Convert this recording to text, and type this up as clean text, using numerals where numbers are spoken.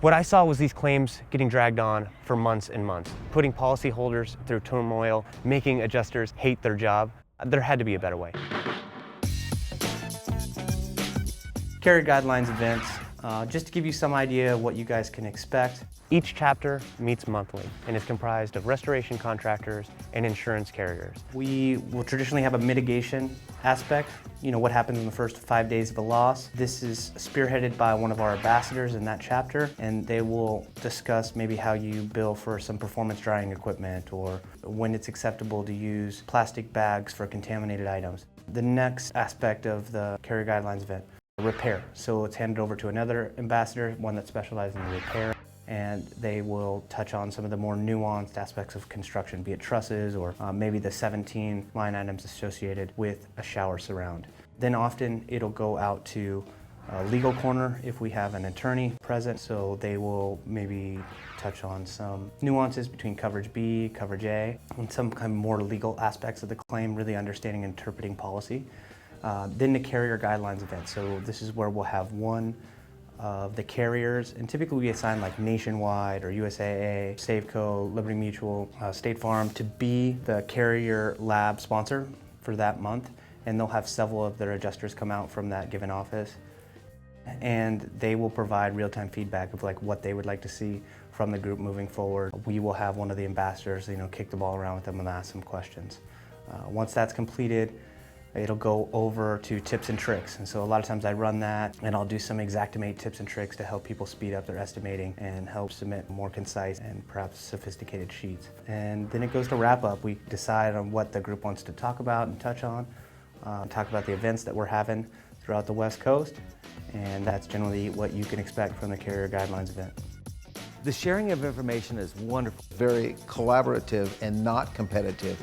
What I saw was these claims getting dragged on for months and months, putting policyholders through turmoil, making adjusters hate their job. There had to be a better way. Carrier Guidelines events, just to give you some idea of what you guys can expect. Each chapter meets monthly and is comprised of restoration contractors and insurance carriers. We will traditionally have a mitigation aspect, what happens in the first 5 days of a loss. This is spearheaded by one of our ambassadors in that chapter, and they will discuss maybe how you bill for some performance drying equipment or when it's acceptable to use plastic bags for contaminated items. The next aspect of the Carrier Guidelines event, repair. So it's handed over to another ambassador, one that specializes in repair, and they will touch on some of the more nuanced aspects of construction, be it trusses or maybe the 17 line items associated with a shower surround. Then often it'll go out to a legal corner if we have an attorney present, so they will maybe touch on some nuances between coverage B, coverage A, and some kind of more legal aspects of the claim, really understanding and interpreting policy. Then the Carrier Guidelines event. So this is where we'll have one of the carriers, and typically we assign like Nationwide or USAA, Safeco, Liberty Mutual, State Farm to be the carrier lab sponsor for that month, and they'll have several of their adjusters come out from that given office, and they will provide real-time feedback of like what they would like to see from the group moving forward. We will have one of the ambassadors, kick the ball around with them and ask some questions. Once that's completed, it'll go over to tips and tricks. And so a lot of times I run that and I'll do some Xactimate tips and tricks to help people speed up their estimating and help submit more concise and perhaps sophisticated sheets. And then it goes to wrap up. We decide on what the group wants to talk about and touch on, talk about the events that we're having throughout the West Coast. And that's generally what you can expect from the Carrier Guidelines event. The sharing of information is wonderful. Very collaborative and not competitive.